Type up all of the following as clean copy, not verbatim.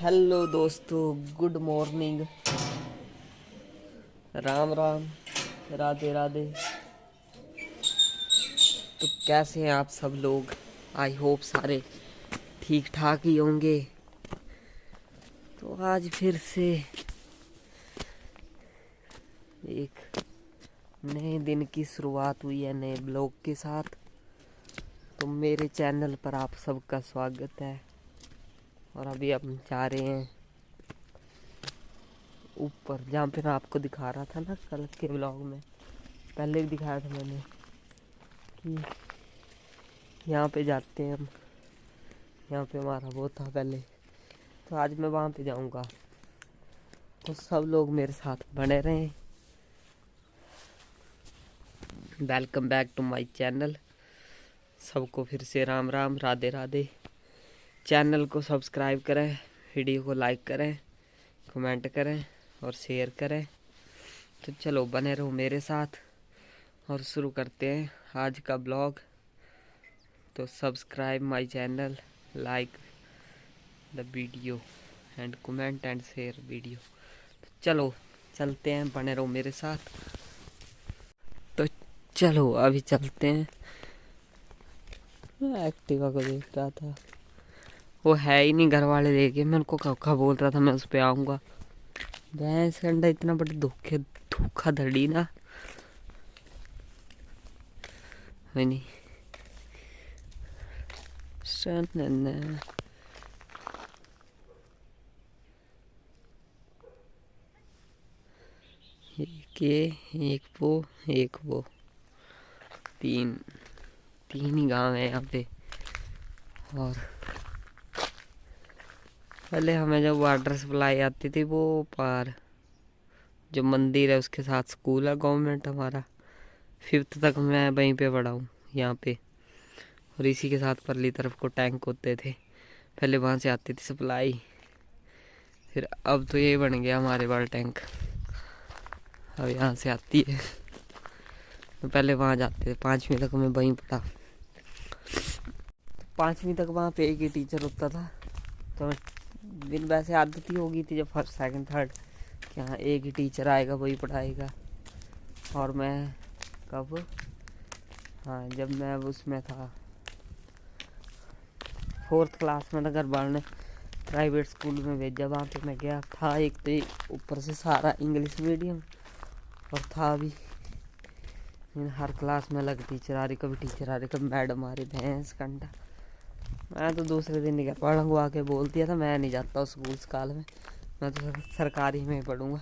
Hello दोस्तों, good morning, Ram Ram, Radhe Radhe. तो कैसे हैं आप सब लोग? आई होप सारे ठीक ठाक ही होंगे। तो आज फिर से एक नए दिन की शुरुआत हुई है नए ब्लॉग के साथ। तो मेरे चैनल पर आप सबका स्वागत है। और अभी हम जा रहे हैं ऊपर, जहाँ पे मैं आपको दिखा रहा था ना कल के ब्लॉग में, पहले भी दिखाया था मैंने कि यहाँ पे जाते हैं हम। यहाँ पे हमारा वो था पहले, तो आज मैं वहाँ पे जाऊँगा। तो सब लोग मेरे साथ बने रहें। Welcome back to my channel. सबको फिर से राम राम, राधे राधे। चैनल को सब्सक्राइब करें, वीडियो को लाइक करें, कमेंट करें और शेयर करें। तो चलो बने रहो मेरे साथ और शुरू करते हैं आज का ब्लॉग। तो subscribe my channel, like the video and comment and share video. तो चलो चलते हैं, बने रहो मेरे साथ। तो चलो अभी चलते हैं। मैं एक्टिवा को देख रहा था, वो है ही नहीं, घर वाले देखे। मैं उनको कब बोल रहा था मैं उस पर आऊँगा। भैंस का अंडा इतना बड़ा धोखाधड़ी ना, है नहीं। एक ये, एक वो, तीन ही गांव है यहाँ पे। और पहले हमें जब वाटर सप्लाई आती थी वो पार जो मंदिर है उसके साथ स्कूल है गवर्नमेंट हमारा। 5th तक मैं वहीं पे पढ़ा हूँ यहाँ पे। और इसी के साथ परली तरफ को टैंक होते थे, पहले वहाँ से आती थी सप्लाई। फिर अब तो ये बन गया हमारे वाला टैंक, अब यहाँ से आती है। तो पहले वहाँ जाते थे, 5वीं तक मैं वहीं पढ़ा। 5वीं तक वहाँ पे एक ही टीचर होता था। तो दिन वैसे आदत ही हो गई थी जब 1st 2nd 3rd कि हाँ एक ही टीचर आएगा वही पढ़ाएगा। और मैं कब, हाँ जब मैं उसमें था 4th क्लास में था, घर वालों ने प्राइवेट स्कूल में भेजा। वहाँ पे मैं गया था, एक तो ऊपर से सारा इंग्लिश मीडियम, और था भी हर क्लास में अलग टीचर आ रही, कभी टीचर आ रही, कभी मैडम आ रही। भैंस कंडा। मैं तो दूसरे दिन नहीं गया, पढ़ूंगा आके बोल दिया था मैं नहीं जाता उस स्कूल काल में, मैं तो सरकारी में ही पढ़ूँगा।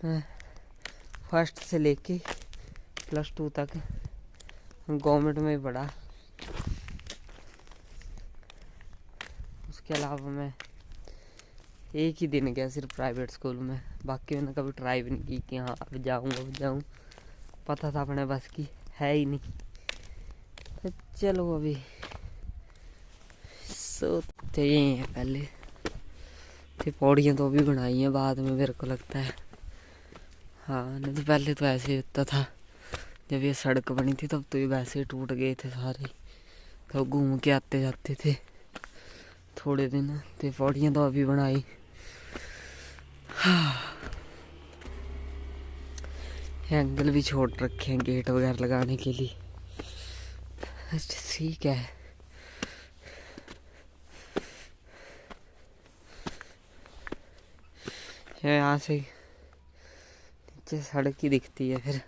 मैं 1st से लेके +2 तक गवर्नमेंट में ही पढ़ा। उसके अलावा मैं एक ही दिन गया सिर्फ प्राइवेट स्कूल में, बाकी मैंने कभी ट्राई भी नहीं की कि हाँ अब जाऊँ। पता था अपने बस की है ही नहीं। तो चलो अभी सोते ही हैं पहले। तो पौड़ियाँ तो अभी बनाई हैं बाद में मेरे को लगता है। हाँ नहीं तो पहले तो ऐसे ही होता था, जब ये सड़क बनी थी तब तो ये वैसे ही टूट गए थे सारे। तो घूम के आते जाते थे थोड़े दिन। तो पौड़ियाँ तो अभी बनाई। हाँ एंगल भी छोड़ रखे हैं गेट वगैरह लगाने के लिए। ठीक है। यहाँ से नीचे सड़क ही दिखती है फिर।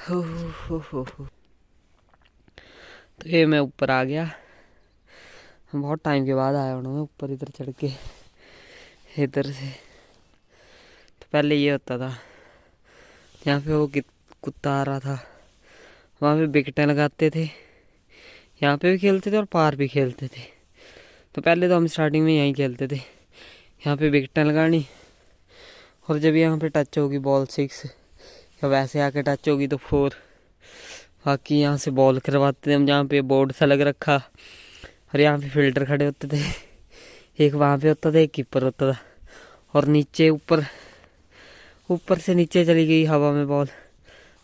हो। तो ये मैं ऊपर आ गया, बहुत टाइम के बाद आया हूँ मैं ऊपर इधर चढ़ के इधर से। तो पहले ये होता था यहाँ पे वो कुत्ता आ रहा था, वहाँ पे विकेटें लगाते थे, यहाँ पे भी खेलते थे और पार भी खेलते थे। तो पहले तो हम स्टार्टिंग में यहीं खेलते थे, यहाँ पे विकेटें लगानी, और जब यहाँ पे टच होगी बॉल 6 या वैसे आके टच होगी तो 4। बाकी यहाँ से बॉल करवाते थे हम, जहाँ पे बोर्ड सा लग रखा, और यहाँ पे फील्डर खड़े होते थे। एक वहाँ पे होता था, एक कीपर होता था, और नीचे ऊपर से नीचे चली गई हवा में बॉल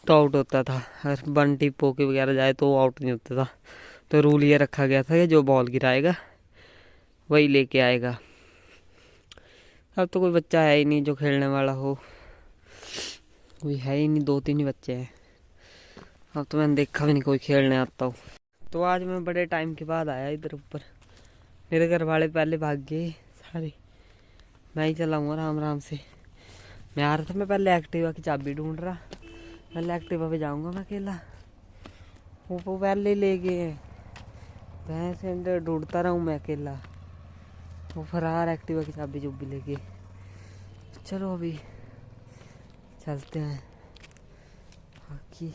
तो आउट होता था। अगर बंटी पोके वगैरह जाए तो आउट नहीं होता था। तो रूल ये रखा गया था कि जो बॉल गिराएगा वही लेके आएगा। अब तो कोई बच्चा है ही नहीं जो खेलने वाला हो, कोई है ही नहीं, 2-3 ही बच्चे हैं। अब तो मैंने देखा भी नहीं कोई खेलने आता हो। तो आज मैं बड़े टाइम के बाद आया इधर ऊपर। मेरे घर वाले पहले भाग गए सारे, मैं ही चला हूँ आराम आराम से। मैं आ रहा था, मैं पहले एक्टिवा की चाबी ढूंढ रहा, पहले एक्टिवा पे जाऊँगा मैं अकेला। वो पहले ले गए, भैंस अंदर ढूंढता रहा हूँ मैं अकेला। वो फरार एक्टिवा की चाबी चुब्बी लेके। चलो अभी चलते हैं बाकी।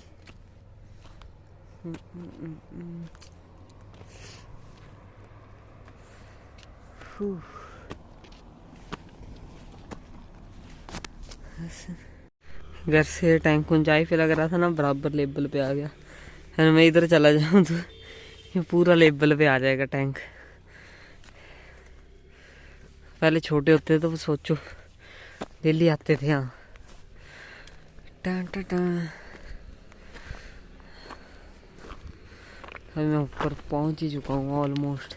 घर से टैंक ऊंचाई पे लग रहा था ना, बराबर लेवल पे आ गया। फिर मैं इधर चला जाऊँ तो ये पूरा लेवल पे आ जाएगा टैंक। पहले छोटे होते तो सोचो डेली आते थे यहाँ। टां टां टां। अभी मैं ऊपर पहुँच ही चुका हूँ ऑलमोस्ट।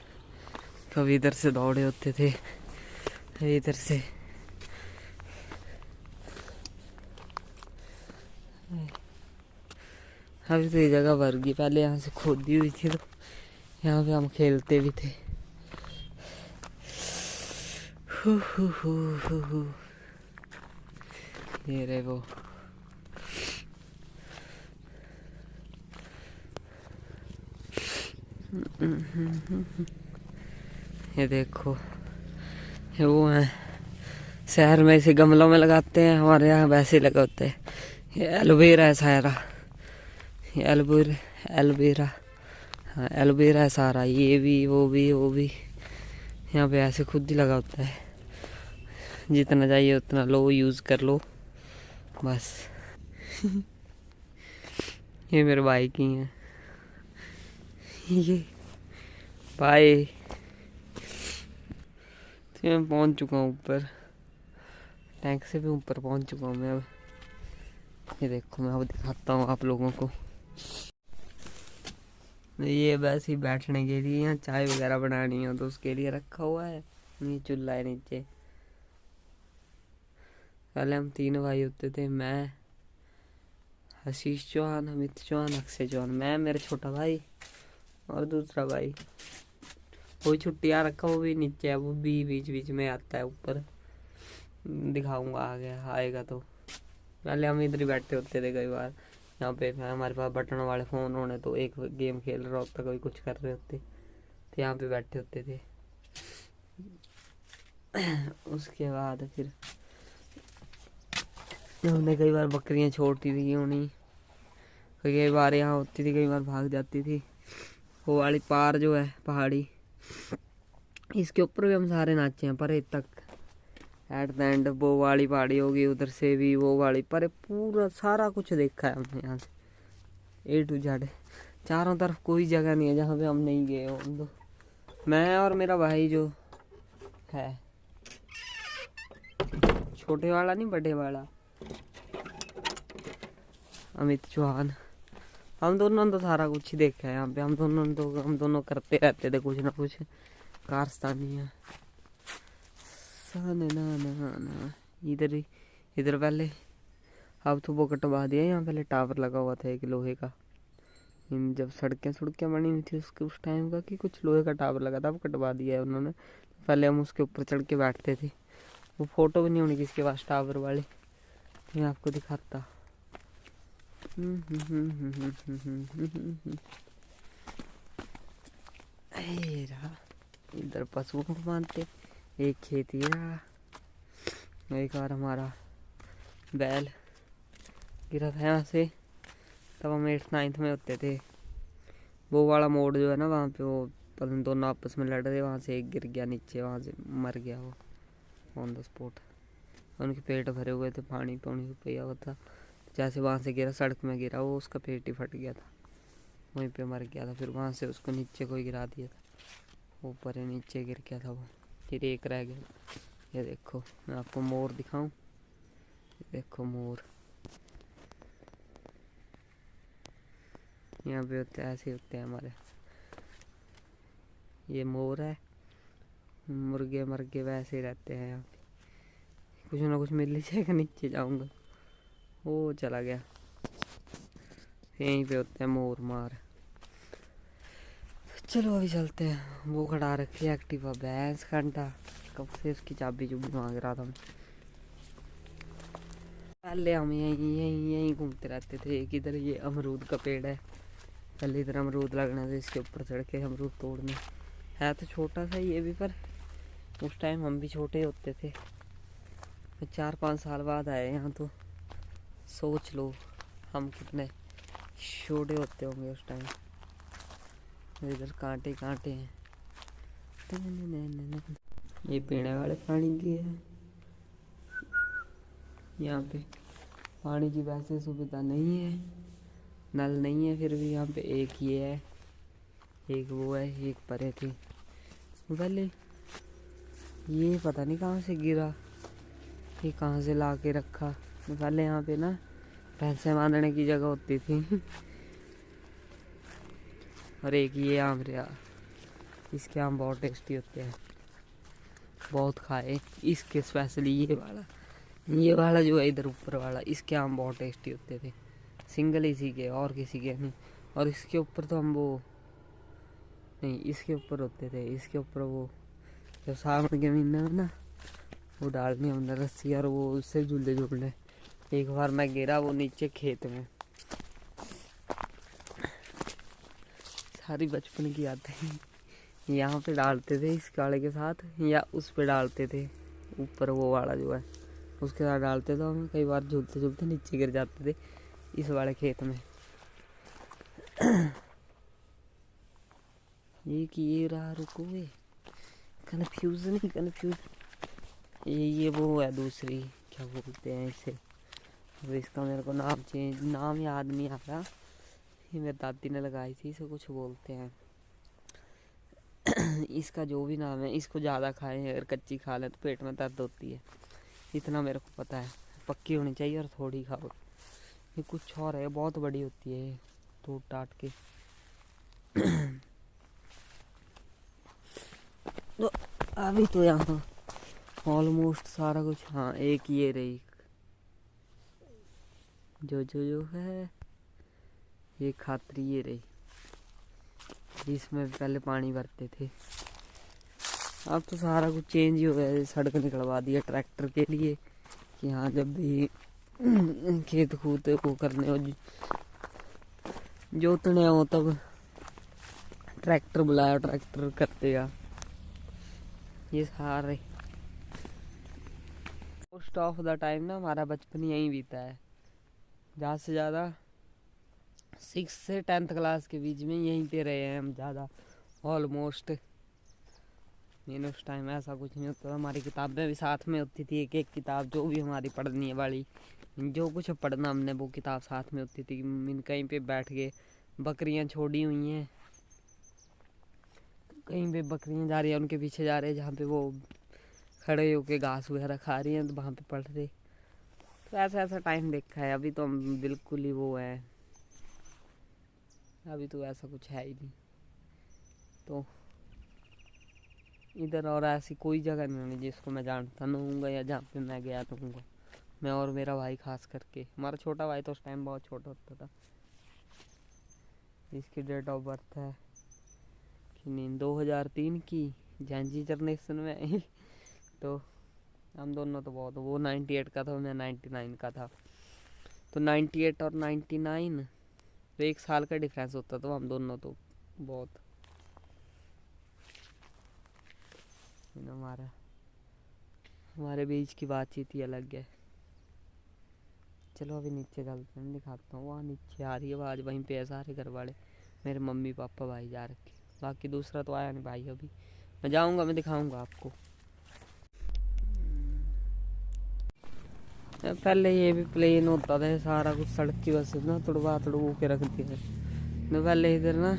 कभी इधर से दौड़े होते थे, कभी इधर से। अभी तो ये जगह भर गई, पहले यहाँ से खोदी हुई थी तो यहाँ पे हम खेलते भी थे। ये रहे वो। ये देखो, ये वो है, शहर में इसे गमलों में लगाते हैं, हमारे यहाँ वैसे लगे होते हैं। ये एलोवेरा है सारा, ये एलोवेरा, हाँ एलोवेरा है सारा। ये भी वो भी वो भी यहाँ पे ऐसे खुद ही लगा होता है। जितना चाहिए उतना लो, यूज़ कर लो बस। ये मेरे भाई की है ये भाई। तो मैं पहुंच चुका हूँ ऊपर, टैंक से भी ऊपर पहुंच चुका हूँ मैं अब। ये देखो, मैं अब दिखाता हूँ आप लोगों को। ये बस ही बैठने के लिए, यहाँ चाय वगैरह बनानी हो तो उसके लिए रखा हुआ है। ये चूल्हा है नीचे। पहले हम 3 भाई होते थे, मैं, आशीष चौहान, अमित चौहान, अक्षय चौहान। मैं, मेरा छोटा भाई और दूसरा भाई। कोई छुट्टियाँ रखा, वो भी नीचे है, वो भी बीच बीच में आता है ऊपर। दिखाऊंगा आगे आएगा तो। पहले हम इधर ही बैठते होते थे कई बार। यहाँ पे हमारे पास बटन वाले फ़ोन होने, तो एक गेम खेल रहा होता, कोई कुछ कर रहे होते तो यहाँ पे बैठे होते थे। उसके बाद फिर हमने कई बार बकरियाँ छोड़ती थी उन्हीं। कई बार यहाँ होती थी, कई बार भाग जाती थी। वो वाली पार जो है पहाड़ी, इसके ऊपर भी हम सारे नाचे हैं परे तक। एट द एंड वो वाली पहाड़ी होगी, उधर से भी वो वाली, पर पूरा सारा कुछ देखा है हमने यहाँ से A to Z। चारों तरफ कोई जगह नहीं है जहाँ पे हम नहीं गए हो हम तो। मैं और मेरा भाई जो है, छोटे वाला नहीं बड़े वाला, अमित चौहान, हम दोनों ने तो सारा कुछ ही देखा है यहाँ पे। हम दोनों करते रहते थे कुछ ना कुछ कारस्तानियाँ। ना इधर पहले, अब तो वो कटवा दिया। यहाँ पहले टावर लगा हुआ था एक लोहे का। जब सड़कें बनी हुई थी उसके उस टाइम का, कि कुछ लोहे का टावर लगा था, अब कटवा दिया है उन्होंने। पहले हम उसके ऊपर चढ़ के बैठते थे। वो फोटो भी नहीं होनी किसके पास टावर वाले, मैं आपको दिखाता। इधर पशुओं को बांधते, एक खेत ये रहा। एक बार हमारा बैल गिरा था यहाँ से, तब हम 8th-9th में होते थे। वो वाला मोड़ जो है ना, वहाँ पे वो दोनों आपस में लड़ रहे, वहाँ से एक गिर गया नीचे, वहाँ से मर गया वो ऑन द स्पॉट। उनके पेट भरे हुए थे, पानी पिया हुआ था। जैसे वहाँ से गिरा, सड़क में गिरा, वो उसका पेट ही फट गया था, वहीं पे मर गया था। फिर वहाँ से उसको नीचे कोई गिरा दिया था, ऊपर नीचे गिर गया था वो। फिर एक रह गया। ये देखो, मैं आपको मोर दिखाऊं। देखो मोर यहाँ पे होते हैं, ऐसे होते हैं हमारे। ये मोर है, मुर्गे मर्गे वैसे ही रहते हैं यहाँ पे। कुछ ना कुछ मिल ही जाएगा, नीचे जाऊंगा। वो चला गया, यहीं पे होते हैं मोर मार। चलो अभी चलते हैं। वो खड़ा रखी एक्टिवा, भैंस घंटा कब से उसकी चाबी चुबी मांग रहा था मैं। पहले हम यहीं यहीं यहीं घूमते रहते थे। एक इधर ये अमरूद का पेड़ है, पहले इधर अमरूद लगना था, इसके ऊपर चढ़ के अमरूद तोड़ने। है तो छोटा सा ये भी, पर उस टाइम हम भी छोटे होते थे। 4-5 साल बाद आए यहाँ, तो सोच लो हम कितने छोटे होते होंगे उस टाइम। इधर कांटे कांटे हैं। ये पीने वाले पानी की है। यहाँ पे पानी की वैसे सुविधा नहीं है, नल नहीं है, फिर भी यहाँ पे एक ये है, एक वो है, एक परे थी। पहले ये पता नहीं कहाँ से गिरा, ये कहाँ से ला के रखा। पहले यहाँ पे ना भैंसे बांधने की जगह होती थी। और एक ये आम रहा, इसके आम बहुत टेस्टी होते हैं, बहुत खाए। इसके स्पेशली ये वाला जो है इधर ऊपर वाला, इसके आम बहुत टेस्टी होते थे, सिंगल इसी के, और किसी के नहीं। और इसके ऊपर तो हम वो नहीं, इसके ऊपर होते थे, इसके ऊपर वो जब सावन के महीने में ना वो डालनी हमने रस्सी, और वो उससे झूले झूलने। एक बार मैं गिरा वो नीचे खेत में। सारी बचपन की यादें। यहाँ पे डालते थे इस काले के साथ, या उस पे डालते थे ऊपर वो वाला जो है उसके साथ डालते थे। हम कई बार झूलते झूलते नीचे गिर जाते थे इस वाले खेत में। ये रहा, रुको वे, कन्फ्यूजन ही कन्फ्यूजन। ये वो है दूसरी, क्या बोलते हैं इसे, अब इसका मेरे को नाम याद नहीं आ रहा। ये मेरी दादी ने लगाई थी, इसे कुछ बोलते हैं। इसका जो भी नाम है, इसको ज़्यादा खाएं अगर कच्ची खा लें तो पेट में दर्द होती है, इतना मेरे को पता है। पक्की होनी चाहिए और थोड़ी खाओ। ये कुछ और है, बहुत बड़ी होती है, टूट टाट के। तो अभी तो यहाँ ऑलमोस्ट सारा कुछ। हाँ, एक ये रही जो है, ये खातरी ये रही, इसमें पहले पानी भरते थे। अब तो सारा कुछ चेंज ही हो गया है। सड़क निकलवा दिया ट्रैक्टर के लिए कि हाँ जब भी खेत खूत वो करने हो, जोतने हो, तब ट्रैक्टर बुलाया, ट्रैक्टर करतेगा। ये सारे मोस्ट ऑफ द टाइम ना हमारा बचपन यहीं बीता है। ज़्यादा से ज़्यादा 6 से 10th क्लास के बीच में यहीं पे रहे हैं हम ज़्यादा, ऑलमोस्ट। मैंने उस टाइम ऐसा कुछ नहीं होता था। हमारी किताबें भी साथ में होती थी, एक एक किताब जो भी हमारी पढ़नी है वाली, जो कुछ पढ़ना हमने वो किताब साथ में होती थी। कहीं पे बैठ के बकरियां छोड़ी हुई हैं, कहीं पे बकरियां जा रही हैं, उनके पीछे जा रहे हैं, जहाँ पे वो खड़े होके घास वगैरह खा रही हैं, तो वहाँ पे पढ़ रहे। तो ऐसा टाइम देखा है। अभी तो हम बिल्कुल ही वो है, अभी तो ऐसा कुछ है ही नहीं। तो इधर और ऐसी कोई जगह नहीं होनी जिसको मैं जानता ना हूँगा, या जहाँ पे मैं गया रहूँगा। मैं और मेरा भाई खास करके, हमारा छोटा भाई तो उस टाइम बहुत छोटा होता था। इसकी डेट ऑफ बर्थ है कि नहीं 2003 की, जैनजी जनरेशन में। तो हम दोनों तो बहुत, वो 98 का था, मैं 99 का था। तो 98 और 99 तो 1 साल का डिफरेंस होता था हम दोनों, तो बहुत हमारे बीच की बातचीत ही अलग है। चलो अभी नीचे चलते हैं, दिखाता हूँ। वहाँ नीचे आ रही है आवाज़, वहीं पे है सारे घर वाले, मेरे मम्मी पापा भाई जा रखे। बाकी दूसरा तो आया नहीं भाई अभी, मैं जाऊँगा, मैं दिखाऊँगा आपको। पहले ये भी प्लेन होता था सारा कुछ, सड़क की वजह से ना तुड़वा के रख दिया है। पहले इधर ना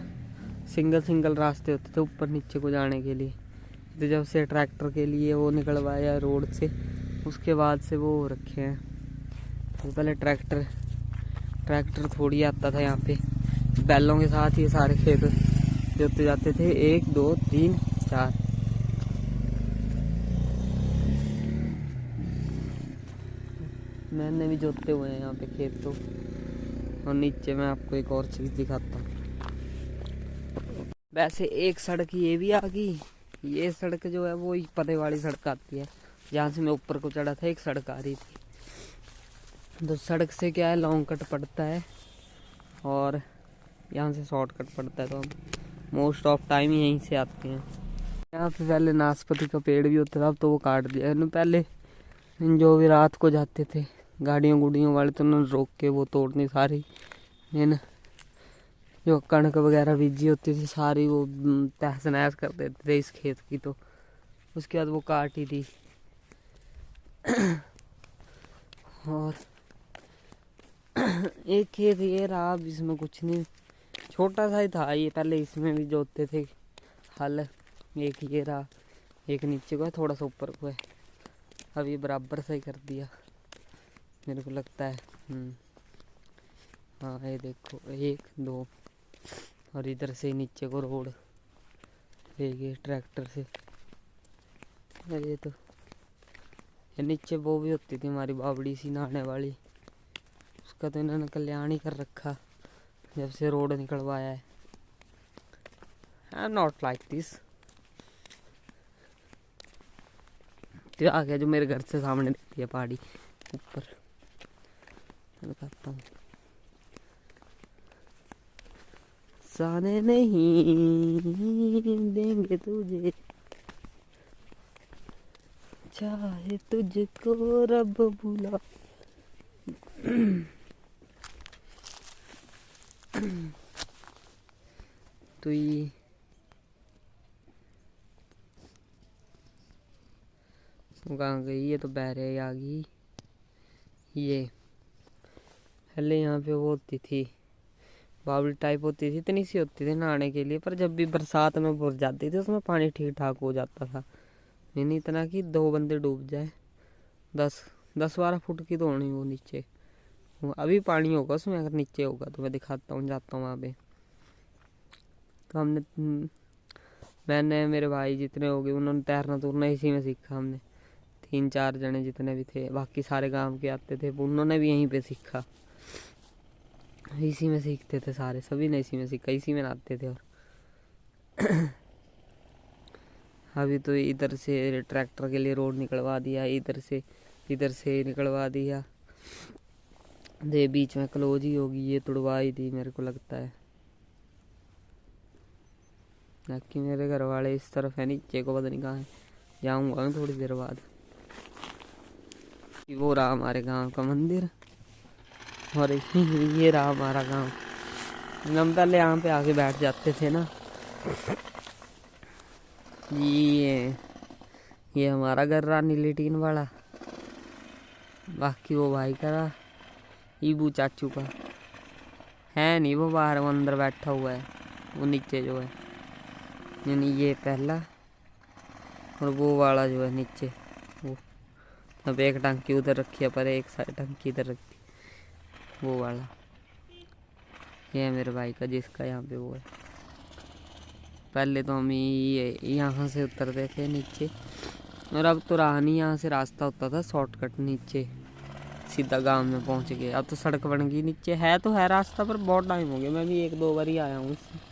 सिंगल रास्ते होते थे ऊपर नीचे को जाने के लिए। तो जब से ट्रैक्टर के लिए वो निकलवाया रोड से, उसके बाद से वो रखे हैं। तो पहले ट्रैक्टर थोड़ी आता था यहाँ पे, बैलों के साथ ये सारे खेत जोते जाते थे। 1 2 3 4 मैंने भी जोते हुए हैं यहाँ पे खेत तो। और नीचे मैं आपको एक और चीज़ दिखाता हूँ। वैसे एक सड़क ये भी आ गई। ये सड़क जो है वो पते वाली सड़क आती है, जहाँ से मैं ऊपर को चढ़ा था। एक सड़क आ रही थी, तो सड़क से क्या है लॉन्ग कट पड़ता है और यहाँ से शॉर्ट कट पड़ता है, तो हम मोस्ट ऑफ टाइम यहीं से आते हैं। यहाँ पे पहले नाशपाती का पेड़ भी होता था, अब तो वो काट दिया है। पहले जो भी रात को जाते थे गाड़ियों गुड़ियों वाले, तो उन्होंने रोक के वो तोड़नी सारी इन जो कणक वगैरह बीजी होती थी सारी, वो तहस नहस कर देते थे इस खेत की। तो उसके बाद वो काटी थी। और एक खेत ये रहा, अब इसमें कुछ नहीं, छोटा सा ही था ये। पहले इसमें भी जोतते थे हल। एक ये रहा, एक नीचे को है, थोड़ा सा ऊपर को है। अब ये बराबर सा ही कर दिया मेरे को लगता है। हाँ ये देखो, 1 2 और इधर से नीचे को रोड ये ट्रैक्टर से। अरे तो ये नीचे वो भी होती थी हमारी बावड़ी सी नहाने वाली, उसका तो इन्होंने कल्याण ही कर रखा जब से रोड निकलवाया है। I am not like this. तो आ गया जो मेरे घर से सामने दिखती है पहाड़ी ऊपर, मैं बताता हूँ। साने नहीं देंगे तुझे, चाहे तुझको रब बुला। तो ये कहाँ गई? ये तो बहरे आ गई। ये पहले यहाँ पे वो होती थी बावली टाइप होती थी, इतनी सी होती थी नहाने के लिए। पर जब भी बरसात में भर जाती थी उसमें पानी ठीक ठाक हो जाता था, नहीं इतना कि 2 बंदे डूब जाए। 10-12 फुट की तो होनी वो नीचे। वो अभी पानी होगा उसमें, अगर नीचे होगा तो मैं दिखाता हूँ, जाता हूँ वहाँ पे। तो मैंने मेरे भाई जितने हो गए उन्होंने तैरना तूरना इसी में सीखा। हमने 3-4 जने जितने भी थे, बाकी सारे गांव के आते थे, उन्होंने भी यहीं पे सीखा। इसी में सीखते थे सारे, सभी ने इसी में सीखा, इसी में नहाते थे। और अभी तो इधर से ट्रैक्टर के लिए रोड निकलवा दिया, इधर से निकलवा दिया। दे बीच में क्लोज ही होगी, ये तुड़वाई थी मेरे को लगता है। बाकी मेरे घर वाले इस तरफ है, नीचे को पता नहीं कहाँ है, जाऊँगा मैं थोड़ी देर बाद। वो रहा हमारे गांव का मंदिर और ये रहा हमारा गांव। हम पहले यहाँ पे आके बैठ जाते थे ना। ये हमारा घर रहा नीली टीन वाला। बाकी वो भाई का रहा, ईबू चाचू का है नहीं, वो बाहर वो अंदर बैठा हुआ है। वो नीचे जो है, यानी ये पहला और वो वाला जो है नीचे वो। अब एक टंकी उधर रखी है, पर एक साइड टंकी इधर रखी, वो वाला। ये है मेरे भाई का जिसका यहाँ पे वो है। पहले तो हम यहाँ से उतरते थे नीचे, और अब तो रहा नहीं, यहाँ से रास्ता होता था शॉर्टकट नीचे सीधा गांव में पहुँच गए। अब तो सड़क बन गई, नीचे है तो है रास्ता, पर बहुत टाइम हो गया, मैं भी 1-2 बार ही आया हूँ इससे।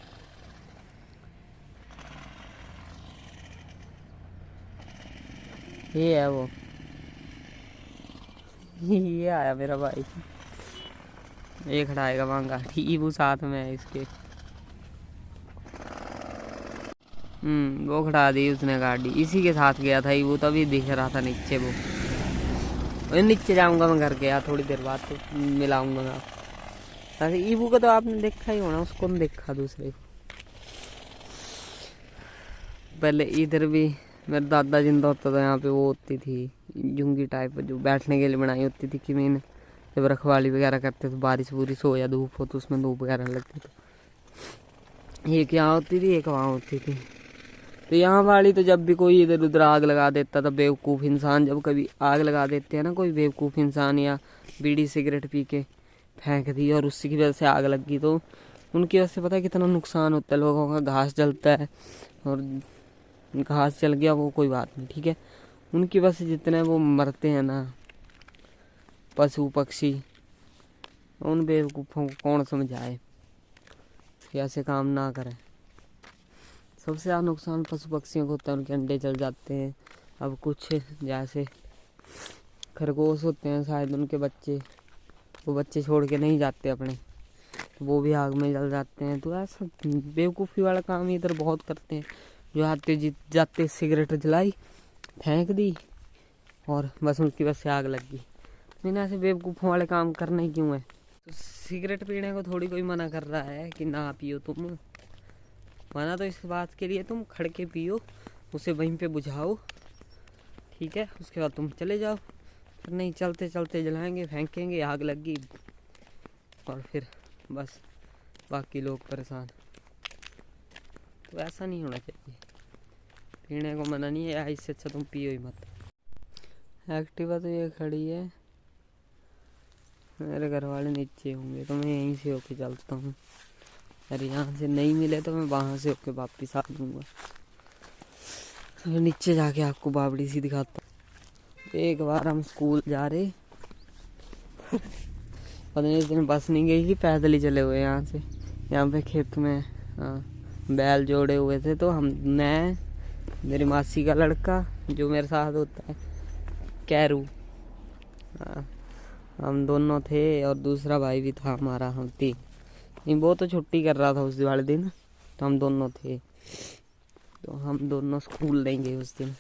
ये है वो ये आया मेरा भाई, ये खड़ा आएगा वहाँ गाड़ी, वो साथ में है इसके। वो खड़ा दी उसने गाड़ी, इसी के साथ गया था वो, तभी दिख रहा था नीचे वो। नीचे जाऊंगा मैं घर के, यार थोड़ी देर बाद तो मिलाऊंगा मैं आपको। ईबू को तो आपने देखा ही होना, उसको नहीं देखा दूसरे को। पहले इधर भी मेरा दादा जिंदा होता था, यहाँ पे वो होती थी जुंगी टाइप जो बैठने के लिए बनाई होती थी, कि मैंने जब रखवाली वगैरह करते तो बारिश बुरिश हो या धूप हो तो उसमें धूप वगैरह लगती, तो एक यहाँ होती थी एक वहाँ होती थी। तो यहाँ वाली तो जब भी कोई इधर उधर आग लगा देता था, बेवकूफ़ इंसान जब कभी आग लगा देते हैं ना, कोई बेवकूफ़ इंसान, या बीड़ी सिगरेट पी के फेंक दी और उसी की वजह से आग लग गई, तो उनकी वजह से पता है कितना नुकसान होता है। लोगों का घास जलता है, और घास जल गया वो कोई बात नहीं, ठीक है, उनकी वजह से जितने वो मरते हैं ना, पशु पक्षी, उन बेवकूफ़ों को कौन समझाए कि ऐसे काम ना करें। सबसे ज़्यादा नुकसान पशु पक्षियों को होता है, उनके अंडे जल जाते हैं। अब कुछ जैसे खरगोश होते हैं, शायद उनके बच्चे, वो बच्चे छोड़ के नहीं जाते अपने, तो वो भी आग में जल जाते हैं। तो ऐसा बेवकूफ़ी वाला काम इधर बहुत करते हैं, जो आते जाते सिगरेट जलाई, फेंक दी और बस उनकी बस से आग लग गई। मैंने ऐसे बेवकूफ़ों वाले काम करने क्यों है? तो सिगरेट पीने को थोड़ी कोई मना कर रहा है कि ना पियो तुम। मना तो इस बात के लिए तुम खड़ के पियो, उसे वहीं पे बुझाओ, ठीक है, उसके बाद तुम चले जाओ। फिर नहीं, चलते चलते जलाएंगे, फेंकेंगे, आग लगी और फिर बस बाकी लोग परेशान। तो ऐसा नहीं होना चाहिए। पीने को मना नहीं है, इससे अच्छा तुम पियो ही मत। एक्टिवा तो ये खड़ी है, मेरे घर वाले नीचे होंगे तो मैं यहीं से होके चलता हूँ। अरे यहाँ से नहीं मिले तो मैं वहाँ से होके वापिस आ दूँगा। तो मैं नीचे जाके आपको बावड़ी सी दिखाता हूँ। एक बार हम स्कूल जा रहे, 15 दिन बस नहीं गई थी, पैदल ही चले हुए यहाँ से। यहाँ पे खेत में बैल जोड़े हुए थे, तो मैं, मेरी मासी का लड़का जो मेरे साथ होता है, कैरू, हम दोनों थे और दूसरा भाई भी था हमारा, हम तीन। नहीं, वो तो छुट्टी कर रहा था उस वाले दिन, तो हम दोनों थे। तो हम दोनों स्कूल नहीं गए उस दिन।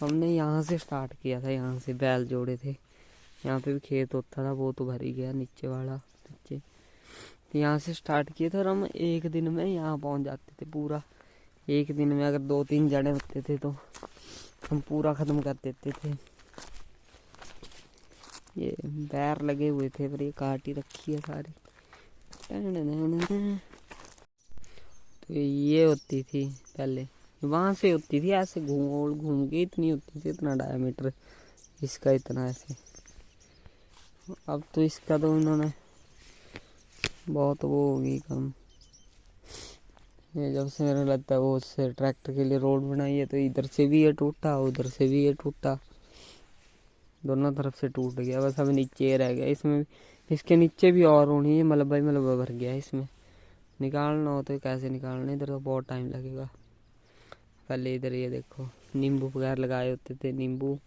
हमने यहाँ से स्टार्ट किया था, यहाँ से बैल जोड़े थे। यहाँ पे भी खेत होता था, वो तो भर ही गया नीचे वाला नीचे। तो यहाँ से स्टार्ट किए थे और हम एक दिन में यहाँ पहुँच जाते थे। पूरा एक दिन में अगर 2-3 जने होते थे तो हम पूरा ख़त्म कर देते थे। ये बैर लगे हुए थे, पर ये काट ही रखी है सारी। तो ये होती थी पहले, वहाँ से होती थी, ऐसे घूम के इतनी होती थी, इतना डायमीटर इसका, इतना ऐसे। अब तो इसका तो उन्होंने बहुत वो होगी कम। ये जब से मेरे लगता है वो उससे ट्रैक्टर के लिए रोड बनाई है, तो इधर से भी ये टूटा, उधर से भी ये टूटा, दोनों तरफ से टूट गया। बस अब नीचे ये रह गया। इसमें, इसके नीचे भी और होनी है, मलबा ही मलबा भर गया है। इसमें निकालना हो तो कैसे निकालना, इधर तो बहुत टाइम लगेगा। पहले इधर ये देखो, नींबू वगैरह लगाए होते थे, नींबू।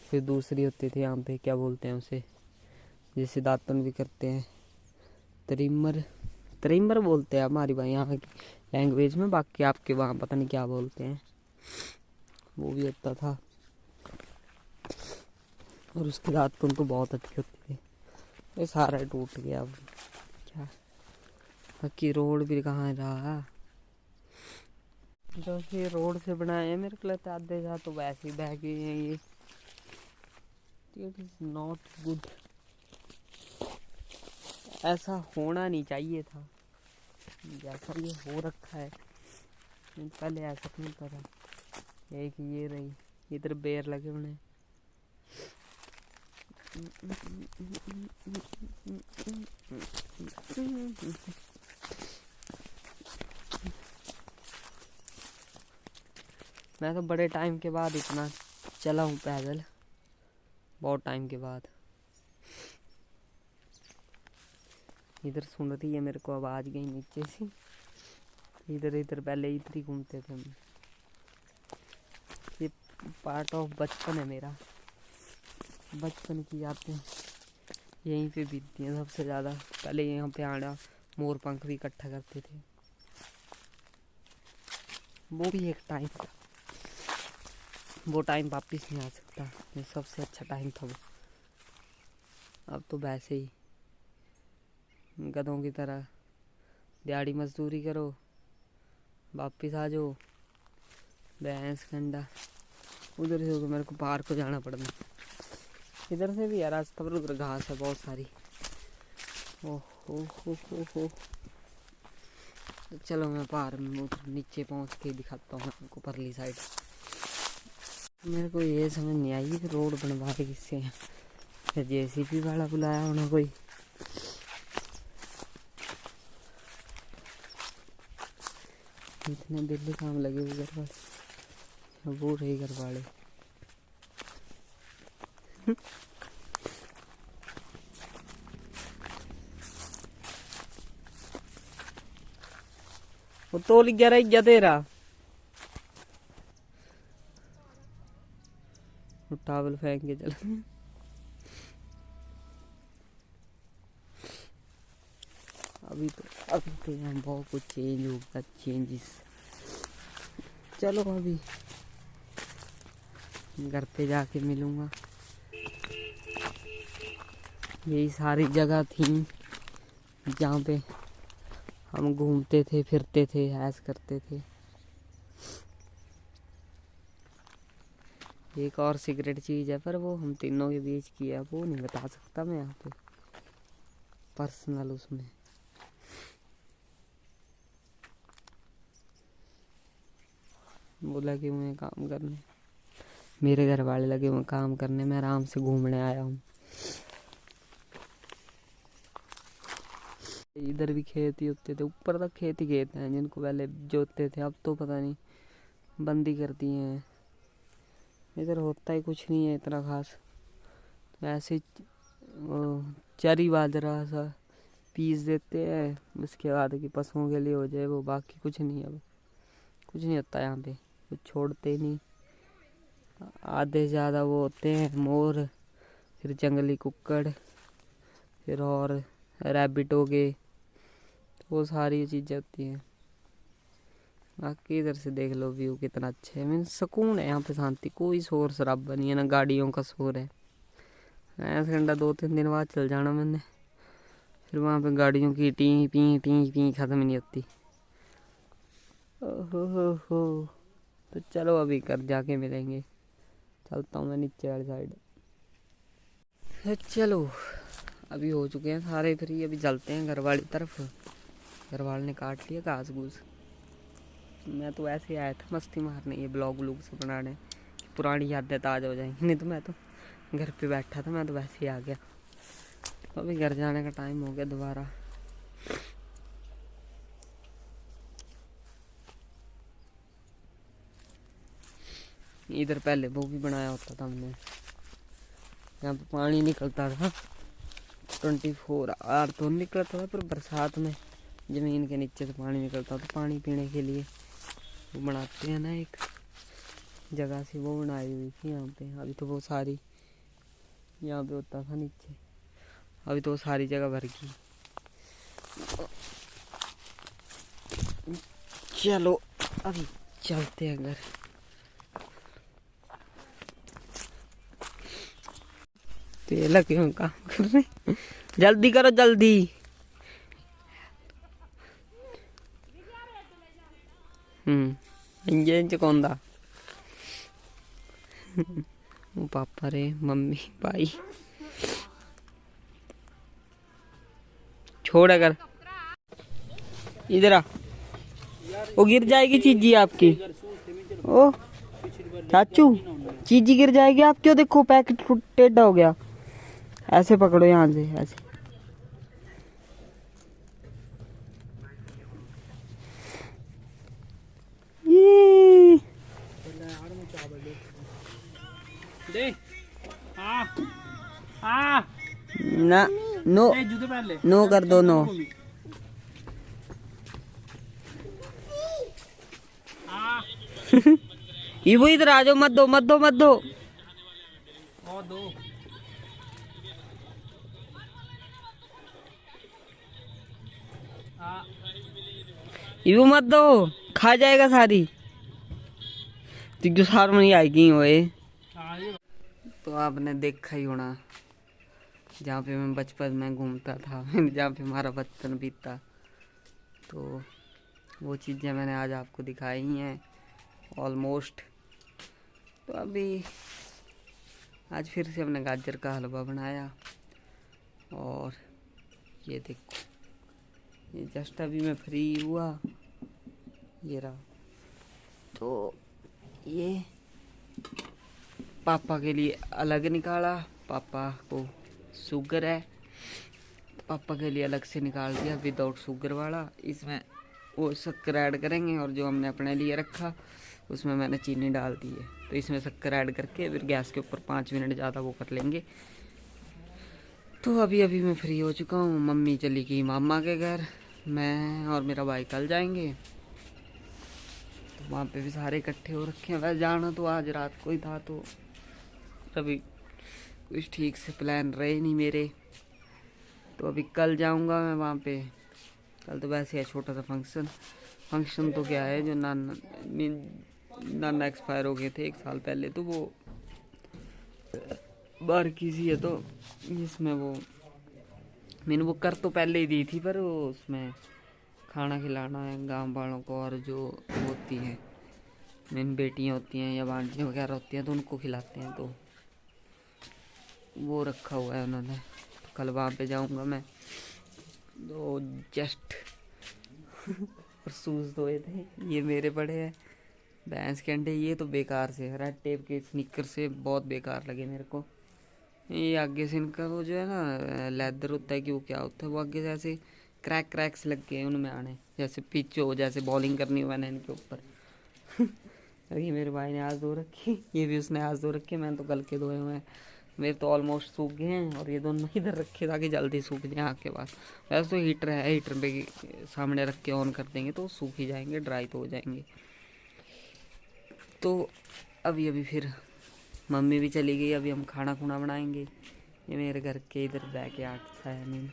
फिर दूसरी होती थी यहाँ पे, क्या बोलते हैं उसे, जैसे दातुन भी करते हैं, त्रिमर, त्रिमर बोलते हैं हमारी भाई यहाँ की लैंग्वेज में, बाकी आपके वहाँ पता नहीं क्या बोलते हैं। वो भी होता था और उसके दातुन तो बहुत अच्छी होती थी। ये सारा टूट गया अब क्या, बाकी रोड भी कहाँ रहा। जो ये रोड से बनाए हैं, मेरे को लगता है आधे जा तो वैसे ही बह गए हैं ये। इट इज नॉट गुड, ऐसा होना नहीं चाहिए था जैसा ये हो रखा है। पहले ऐसा नहीं होता था। एक ये रही, इधर बेर लगे हुए हैं। मैं तो बड़े टाइम के बाद इतना चला हूँ पैदल, बहुत टाइम के बाद। इधर सुन रही है मेरे को आवाज गई नीचे से। इधर इधर पहले इधर ही घूमते थे हम। ये पार्ट ऑफ बचपन है मेरा, बचपन की यादें यहीं पे बीतती हैं सबसे ज़्यादा। पहले यहाँ पे आना, मोर पंख भी इकट्ठा करते थे, वो भी एक टाइम था। वो टाइम वापिस नहीं आ सकता, ये सबसे अच्छा टाइम था वो। अब तो वैसे ही गधों की तरह दिहाड़ी मजदूरी करो, वापिस आ जाओ, भैंस कंडा। उधर से तो मेरे को पार्क को जाना पड़ना। इधर से भी यार रास्ता पर उधर घास है बहुत सारी। ओह हो। चलो मैं पार में उधर नीचे पहुंच के दिखाता हूँ आपको परली साइड। मेरे को ये समझ नहीं आई कि रोड बनवा के किससे हैं, या जेसीबी वाला बुलाया होना कोई। इतने दिल्ली काम लगे हुए घर वाले, वो रही घर वाले। वो तो लिख जा रहा है तेरा। टावल फेंक के चल। अभी तो यहाँ बहुत कुछ चेंज होगा, चेंजेस। चलो अभी घर पे जाके मिलूंगा। यही सारी जगह थी जहाँ पे हम घूमते थे, फिरते थे, ऐश करते थे। एक और सीक्रेट चीज़ है, पर वो हम तीनों के बीच की है, वो नहीं बता सकता मैं यहाँ पे पर्सनल। उसमें वो लगे हुए हैं काम करने, मेरे घर वाले लगे हुए काम करने, मैं आराम से घूमने आया हूँ। इधर भी खेत ही होते थे, ऊपर तक खेत ही खेत हैं जिनको पहले जोतते थे, अब तो पता नहीं बंदी कर दिए हैं। इधर होता ही कुछ नहीं है इतना खास, तो ऐसे चरी बाजरा सा पीस देते हैं, उसके बाद कि पशुओं के लिए हो जाए वो, बाकी कुछ नहीं। अब कुछ नहीं होता यहाँ पे, कुछ छोड़ते ही नहीं। आधे से ज़्यादा वो होते हैं मोर, फिर जंगली कुक्कड़, फिर और रैबिट हो गए, वो सारी चीज़ें होती हैं। बाकी इधर से देख लो व्यू कितना अच्छा है, मीन सुकून है यहाँ पे, शांति, कोई शोर शराबा नहीं है, ना गाड़ियों का शोर है। ऐसे घंटा 2-3 दिन बाद चल जाना मैंने, फिर वहाँ पे गाड़ियों की टी पी टी पी खत्म ही नहीं होती। हो। तो चलो अभी घर जाके मिलेंगे, चलता हूँ मैं नीचे वाली साइड। चलो अभी हो चुके हैं सारे फ्री, अभी चलते हैं घर वाली तरफ। घर वाले ने काट लिया घास घूस। मैं तो ऐसे ही आया था मस्ती मारने, ये ब्लॉग व्लॉग से बनाने, पुरानी यादें ताज़ा हो जाएंगी। नहीं तो मैं तो घर पे बैठा था, मैं तो वैसे ही आ गया। तो अभी घर जाने का टाइम हो गया दोबारा। इधर पहले वो भी बनाया होता था हमने, यहाँ पे पानी निकलता था 24 आवर, तो निकलता था, पर बरसात में ज़मीन के नीचे से पानी निकलता था पानी पीने के लिए। वो बनाते हैं ना एक जगह से, वो बनाई हुई थी यहाँ पे। अभी तो वो सारी यहाँ पे होता था नीचे, अभी तो वो सारी जगह भर गई। चलो अभी चलते हैं घर। तो ये लगे हम काम कर रहे, जल्दी करो जल्दी। ये कौन था? पापा रे, मम्मी, भाई। छोड़ अगर इधर आ, वो गिर जाएगी चीजी आपकी। ओ चाचू, चीजी गिर जाएगी आपकी। देखो पैकेट टेढ़ा हो गया। ऐसे पकड़ो यहाँ से, ऐसे। ना नो नो कर दो, नो। ये वो इधर आ जाओ, मत दो मत दो मत दो। ये मत दो, खा जाएगा सारी, तो सार में नहीं आएगी वो। तो आपने देखा ही होना जहाँ पे मैं बचपन में घूमता था, जहाँ पे हमारा बचपन बीता, तो वो चीज़ें मैंने आज आपको दिखाई हैं ऑलमोस्ट। तो अभी आज फिर से हमने गाजर का हलवा बनाया, और ये देखो, ये जस्ट अभी मैं फ्री हुआ, ये रहा। तो ये पापा के लिए अलग निकाला, पापा को शुगर है, तो पापा के लिए अलग से निकाल दिया विदाउट शुगर वाला। इसमें वो शक्कर ऐड करेंगे, और जो हमने अपने लिए रखा उसमें मैंने चीनी डाल दी है। तो इसमें शक्कर ऐड करके फिर गैस के ऊपर 5 मिनट ज़्यादा वो कर लेंगे। तो अभी मैं फ्री हो चुका हूँ। मम्मी चली गई मामा के घर, मैं और मेरा भाई कल जाएंगे। वहाँ पे भी सारे इकट्ठे हो रखे हैं। वैसे जाना तो आज रात को ही था, तो अभी कुछ ठीक से प्लान रहे नहीं मेरे, तो अभी कल जाऊँगा मैं वहाँ पे। कल तो वैसे है छोटा सा फंक्शन तो क्या है, जो नाना एक्सपायर हो गए थे 1 साल पहले, तो वो बार की सी है, तो जिसमें वो मैंने वो कर तो पहले ही दी थी, पर वो उसमें खाना खिलाना है गांव वालों को, और जो होती हैं मेन बेटियां होती हैं या बांटियाँ वगैरह होती हैं, तो उनको खिलाते हैं, तो वो रखा हुआ है उन्होंने। तो कल वहाँ पे जाऊँगा मैं। तो जस्ट और शूज़ धोए थे, ये मेरे पड़े हैं भैंस के अंडे। ये तो बेकार से रेड टेप के स्निकर से बहुत बेकार लगे मेरे को। ये आगे से इनका वो जो है ना लेदर होता है कि वो क्या होता है, वो आगे से ऐसे क्रैक्स लग गए उनमें आने, जैसे पिच हो, जैसे बॉलिंग करनी हो मैंने इनके ऊपर। अभी मेरे भाई ने आज धो रखी, ये भी उसने आज धो रखी, मैंने तो कल के धोए हुए हैं। मेरे तो ऑलमोस्ट सूख गए हैं, और ये दोनों इधर रखे ताकि जल्दी सूख जाए आग के पास। वैसे तो हीटर है, हीटर पे सामने रख के ऑन कर देंगे तो सूख ही जाएंगे, ड्राई तो हो जाएंगे। तो अभी फिर मम्मी भी चली गई, अभी हम खाना खुना बनाएंगे। ये मेरे घर के इधर बैक यार्ड है मीन,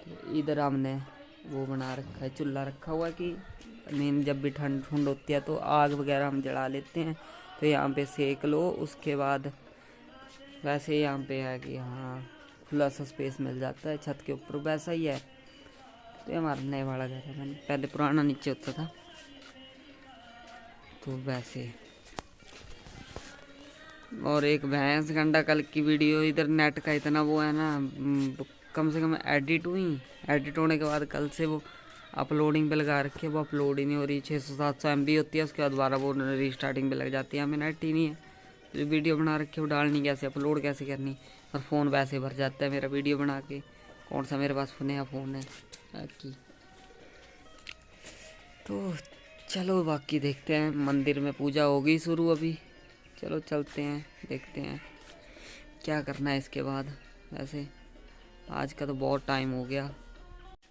तो इधर हमने वो बना रखा है, चूल्हा रखा हुआ कि मीन जब भी ठंड होती है तो आग वगैरह हम जला लेते हैं, तो यहाँ पे सेक लो। उसके बाद वैसे यहाँ पे है कि हाँ खुला सा स्पेस मिल जाता है छत के ऊपर, वैसा ही है। तो ये हमारा नए वाला घर है, मैंने पहले पुराना नीचे होता था, तो वैसे। और एक भैंस गंडा कल की वीडियो इधर नेट का इतना वो है ना, कम से कम एडिट होने के बाद कल से वो अपलोडिंग पे लगा रखी है, वो अपलोड ही नहीं हो रही। 600-700 MB होती है, उसके बाद दोबारा वो रीस्टार्टिंग पे लग जाती है। हमें नेट ही नहीं है, जो वीडियो बना रखी है वो डालनी कैसे, अपलोड कैसे करनी, और फ़ोन वैसे भर जाता है मेरा वीडियो बना के। कौन सा मेरे पास नया फ़ोन है बाकी। तो चलो बाकी देखते हैं, मंदिर में पूजा होगी शुरू अभी, चलो चलते हैं देखते हैं क्या करना है इसके बाद। वैसे आज का तो बहुत टाइम हो गया।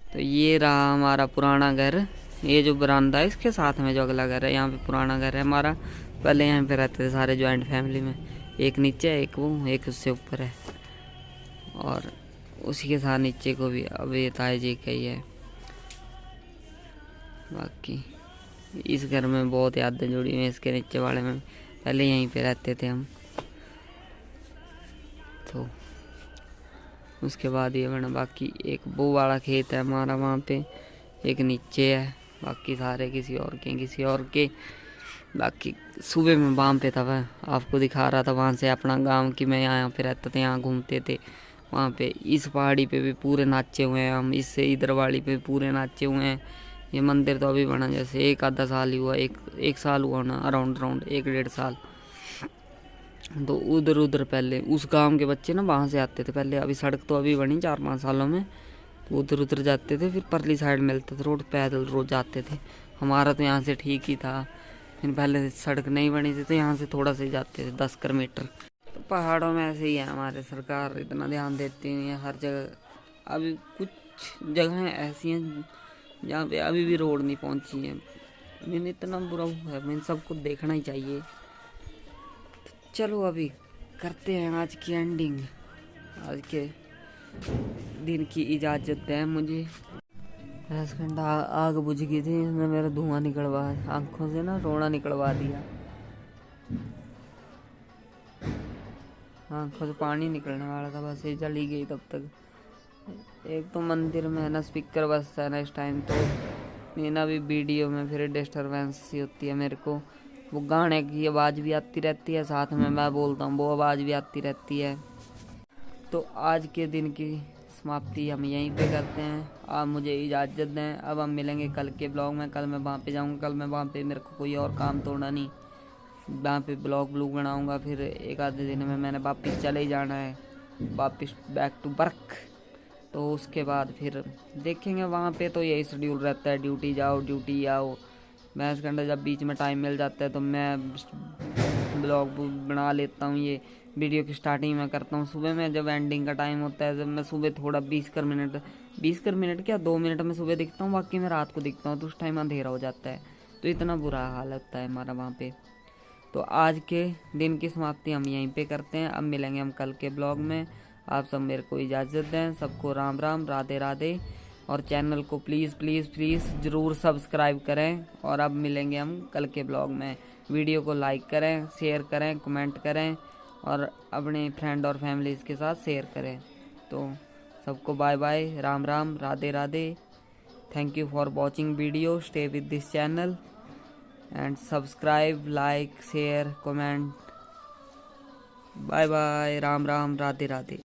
तो ये रहा हमारा पुराना घर, ये जो बरामदा है इसके साथ में जो अगला घर है, यहाँ पे पुराना घर है हमारा। पहले यहाँ पे रहते थे सारे जॉइंट फैमिली में, एक नीचे है, एक वो, एक उससे ऊपर है, और उसी के साथ नीचे को भी अब ये ताए जी का ही है। बाकी इस घर में बहुत यादें जुड़ी हुई हैं, इसके नीचे वाले में पहले यहीं पे रहते थे हम। तो उसके बाद ये बना, बाकी एक वो वाला खेत है हमारा वहाँ पे, एक नीचे है, बाकी सारे किसी और के। बाकी सुबह में वहाँ पे था, वह आपको दिखा रहा था वहाँ से अपना गांव कि मैं यहाँ पे रहता था, यहाँ घूमते थे। वहाँ पे इस पहाड़ी पे भी पूरे नाचे हुए हैं हम, इससे इधर वाली पे पूरे नाचे हुए हैं। ये मंदिर तो अभी बना जैसे 1 आधा साल ही हुआ, एक साल हुआ ना, अराउंड 1 डेढ़ साल। तो उधर पहले उस गांव के बच्चे ना वहाँ से आते थे पहले, अभी सड़क तो अभी बनी 4-5 सालों में, तो उधर जाते थे, फिर परली साइड मिलते थे रोड, पैदल रोज जाते थे। हमारा तो यहाँ से ठीक ही था, फिर पहले सड़क नहीं बनी थी तो यहाँ से थोड़ा सा जाते थे 10 किलोमीटर। तो पहाड़ों में ऐसे ही है, हमारे सरकार इतना ध्यान देती नहीं है हर जगह। अभी कुछ जगहें ऐसी हैं जहाँ पे अभी भी रोड नहीं पहुँची है, मैंने इतना बुरा है, मैंने सबको देखना ही चाहिए। चलो अभी करते हैं आज की एंडिंग, आज के दिन की इजाज़त है मुझे। 10 घंटा आग बुझ गई थी, इसने मेरा धुआं निकलवा, आंखों से ना रोना निकलवा दिया, आंखों से पानी निकलने वाला था, बस ये चली गई तब तक। एक तो मंदिर में है ना स्पीकर बजता है ना इस टाइम, तो ये ना भी वीडियो में फिर डिस्टरबेंस सी होती है मेरे को, वो गाने की आवाज़ भी आती रहती है, साथ में मैं बोलता हूँ वो आवाज़ भी आती रहती है। तो आज के दिन की समाप्ति हम यहीं पे करते हैं, आप मुझे इजाज़त दें। अब हम मिलेंगे कल के ब्लॉग में, कल मैं वहाँ पे जाऊँगा, कल मैं वहाँ पे मेरे को कोई और काम तोड़ना नहीं, वहाँ पे ब्लॉग बनाऊँगा, फिर 1 आधे दिन में मैंने वापस चले ही जाना है, वापस बैक टू वर्क। तो उसके बाद फिर देखेंगे, वहाँ पे तो यही शेड्यूल रहता है, ड्यूटी जाओ ड्यूटी आओ। भैंस घंटा जब बीच में टाइम मिल जाता है तो मैं ब्लॉग बना लेता हूँ, ये वीडियो की स्टार्टिंग में करता हूँ सुबह में, जब एंडिंग का टाइम होता है, जब मैं सुबह थोड़ा 20 मिनट क्या 2 मिनट में सुबह दिखता हूँ, बाकी मैं रात को दिखता हूँ, तो उस टाइम अंधेरा हो जाता है, तो इतना बुरा हाल होता है हमारा वहाँ पे। तो आज के दिन की समाप्ति हम यहीं पे करते हैं। अब मिलेंगे हम कल के ब्लॉग में। आप सब मेरे को इजाज़त दें। सबको राम राम, राधे राधे। और चैनल को प्लीज़ प्लीज़ प्लीज़ ज़रूर सब्सक्राइब करें। और अब मिलेंगे हम कल के ब्लॉग में। वीडियो को लाइक करें, शेयर करें, कमेंट करें और अपने फ्रेंड और फैमिलीज़ के साथ शेयर करें। तो सबको bye bye, Ram Ram, Radhe Radhe. Thank you for watching video. Stay with this channel and subscribe, like, share, comment. Bye bye. Ram Ram. Radhe Radhe.